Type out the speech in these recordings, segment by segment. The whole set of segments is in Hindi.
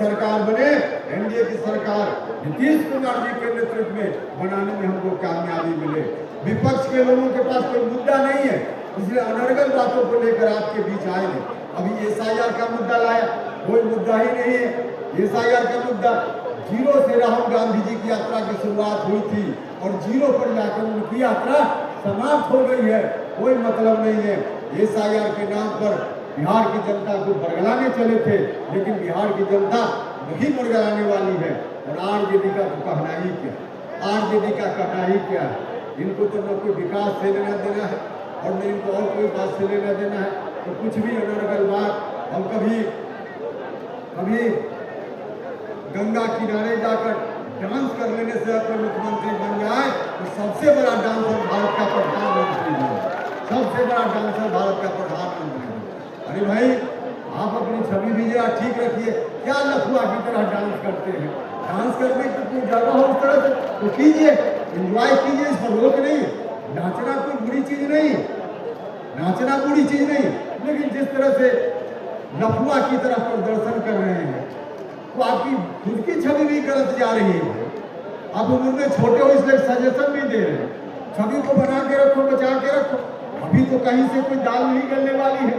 सरकार बने, एनडीए की सरकार नीतीश कुमार जी के नेतृत्व में बनाने में हमको कामयाबी मिले। विपक्ष के लोगों के पास कोई मुद्दा नहीं है, इसलिए अनर्गल बातों को लेकर आपके बीच आए हैं। अभी एसआईआर का मुद्दा लाया, कोई मुद्दा ही नहीं है। एसआईआर का मुद्दा, जीरो से राहुल गांधी जी की यात्रा की शुरुआत हुई थी और जीरो पर जाकर उनकी यात्रा समाप्त हो गई है, कोई मतलब नहीं है। एसआईआर के नाम पर बिहार की जनता को बरगलाने चले थे, लेकिन बिहार की जनता नहीं बरगलाने वाली है। और आरजेडी का तो कहना ही क्या, आरजेडी का कहना ही क्या है। इनको तो न कोई विकास से लेना देना है और न इनको और कोई बात से लेना देना है, तो कुछ भी अनर्गल बात। हम कभी गंगा किनारे जाकर डांस कर लेने से कोई मुख्यमंत्री बन जाए तो सबसे बड़ा डांसर भारत का प्रधानमंत्री है, सबसे बड़ा डांसर भारत का प्रधानमंत्री है। अरे भाई, आप अपनी छवि भी जरा ठीक रखिए। क्या लफुआ की तरह डांस करते हैं? डांस करने की कोई जगह हो उस तरह से तो कीजिए, एंजॉय कीजिए, इस पर रोक नहीं। नाचना कोई बुरी चीज नहीं, नाचना बुरी चीज नहीं, लेकिन जिस तरह से लफुआ की तरह प्रदर्शन कर रहे हैं तो आपकी खुद की छवि भी गलत जा रही है। आप उम्र में छोटे हो इसलिए सजेशन भी दे रहे हैं, छवि को बना के रखो, बचा के रखो। अभी तो कहीं से कोई दाल नहीं गलने वाली है।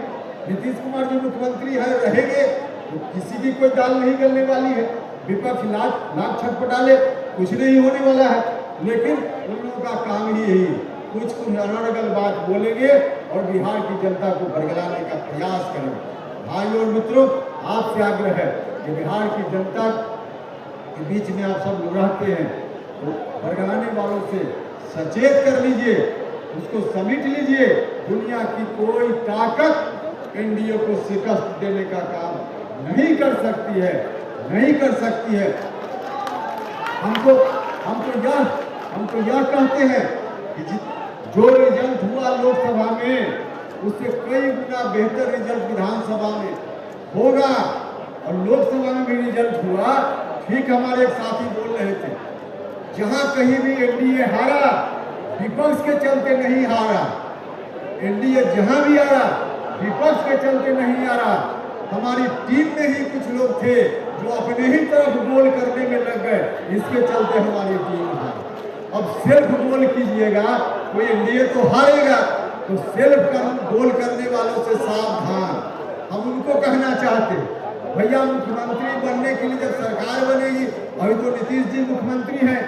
नीतीश कुमार जी मुख्यमंत्री है, रहेंगे तो किसी की कोई दाल नहीं गलने वाली है। विपक्ष लाख छटपटा ले, कुछ नहीं होने वाला है। लेकिन उन लोगों का काम ही यही, कुछ अनर्गल बात बोलेंगे और बिहार की जनता को बरगलाने का प्रयास करेंगे। भाइयों और मित्रों, आपसे आग्रह है कि बिहार की जनता के बीच में आप सब लोग रहते हैं, तो बरगलाने वालों से सचेत कर लीजिए, उसको समेट लीजिए। दुनिया की कोई ताकत एनडीए को शिकस्त देने का काम नहीं कर सकती है, नहीं कर सकती है। हमको यह कहते हैं कि जो रिजल्ट हुआ लोकसभा में, उससे कई गुना बेहतर रिजल्ट विधानसभा में होगा। और लोकसभा में भी रिजल्ट हुआ, ठीक हमारे एक साथी बोल रहे थे, जहां कहीं भी एनडीए हारा, विपक्ष के चलते नहीं हारा। एनडीए जहां भी हारा, विपक्ष के चलते नहीं हारा। हमारी टीम में ही कुछ लोग थे जो अपने ही तरफ गोल करने में लग गए, इसके चलते हमारी टीम हारी। अब सेल्फ गोल कीजिएगा, कोई एनडीए तो हारेगा, तो सेल्फ गोल करने वालों से सावधान। हम उनको कहना चाहते, भैया मुख्यमंत्री बनने के लिए जब सरकार बनेगी, अभी तो नीतीश जी मुख्यमंत्री हैं,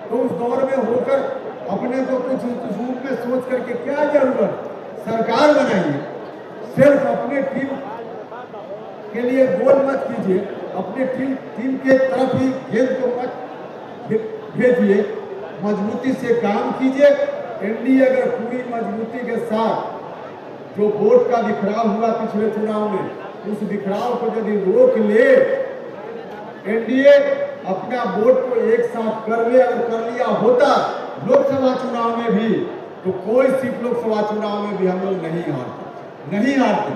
तो उस दौर में होकर अपने को कुछ रूप में सोच करके क्या जरूरत, सरकार बनाइए। सिर्फ अपने टीम के लिए गोल मत कीजिए, अपने टीम के तरफ ही गेंद को मत भेजिए, मजबूती से काम कीजिए। एनडीए अगर पूरी मजबूती के साथ जो वोट का बिखराव हुआ पिछले चुनाव में, उस बिखराव को यदि रोक ले, एनडीए अपना वोट को एक साथ कर ले, अगर कर लिया होता लोकसभा चुनाव में भी, तो कोई सीट लोकसभा चुनाव में भी हम लोग नहीं हारते।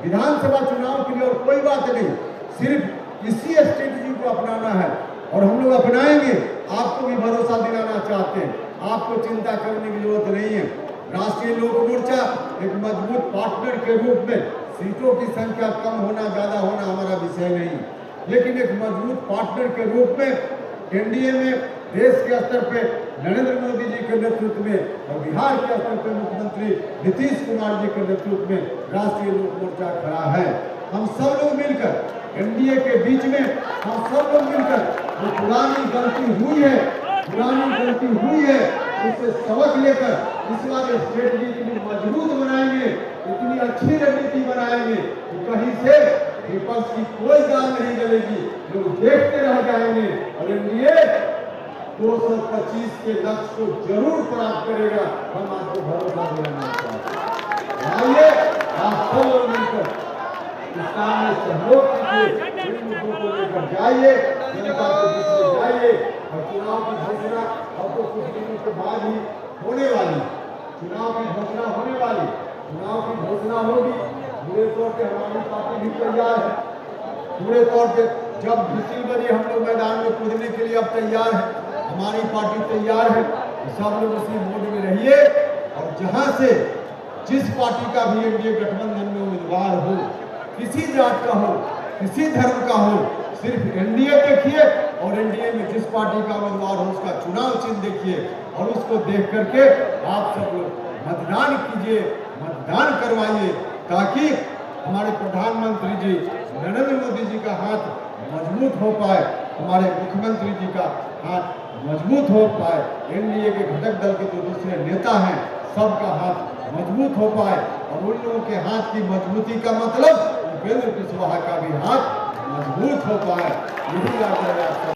विधानसभा चुनाव के लिए और कोई बात नहीं, सिर्फ इसी स्ट्रेटजी को अपनाना है और हम लोग अपनाएंगे। आपको भी भरोसा दिलाना चाहते हैं, आपको चिंता करने की जरूरत नहीं है। राष्ट्रीय लोक मोर्चा एक मजबूत पार्टनर के रूप में, सीटों की संख्या कम होना ज्यादा होना हमारा विषय नहीं, लेकिन एक मजबूत पार्टनर के रूप में एनडीए में देश के स्तर पे नरेंद्र मोदी जी के नेतृत्व में और बिहार के स्तर पे मुख्यमंत्री नीतीश कुमार जी के नेतृत्व में राष्ट्रीय लोक मोर्चा खड़ा है। हम सब लोग मिलकर एनडीए के बीच में, हम सब लोग मिलकर जो पुरानी गलती हुई है उससे सबक लेकर इस बार स्ट्रेटजी इतनी मजबूत बनाएंगे, इतनी अच्छी रणनीति बनाएंगे कि कहीं से विपक्ष की कोई दाल नहीं जलेगी, लोग देखते रह जाएंगे और एनडीए 225 के लक्ष्य को जरूर प्राप्त करेगा। हम आपको भरोसा दिलाना चाहते हैं। आइए आप सब लोग मिलकर इस काम में सहयोग कीजिए, इन मुद्दों को लेकर जाइए, जनता के बीच में जाइए। और चुनाव की घोषणा अब तो कुछ दिनों के बाद ही होने वाली, चुनाव की घोषणा होने वाली, चुनाव की घोषणा होगी। पूरे तौर पे हमारी पार्टी भी तैयार है, पूरे तौर पे जब दूसरी बजे हम लोग मैदान में कूदने के लिए अब तैयार है, हमारी पार्टी तैयार है। सब लोग उसी मूड में रहिए और जहां से जिस पार्टी का भी एनडीए गठबंधन में उम्मीदवार हो, किसी जात का हो, किसी धर्म का हो, सिर्फ एनडीए देखिए और एनडीए में जिस पार्टी का उम्मीदवार हो उसका चुनाव चिन्ह देखिए और उसको देख करके आप सब लोग मतदान कीजिए, मतदान करवाइए, ताकि हमारे प्रधानमंत्री जी नरेंद्र मोदी जी का हाथ मजबूत हो पाए, हमारे मुख्यमंत्री जी का हाथ मजबूत हो पाए, एनडीए के घटक दल के जो दूसरे नेता हैं सबका हाथ मजबूत हो पाए और उन लोगों के हाथ की मजबूती का मतलब उपेंद्र कुशवाहा का भी हाथ मजबूत हो पाए। यही आग्रह है।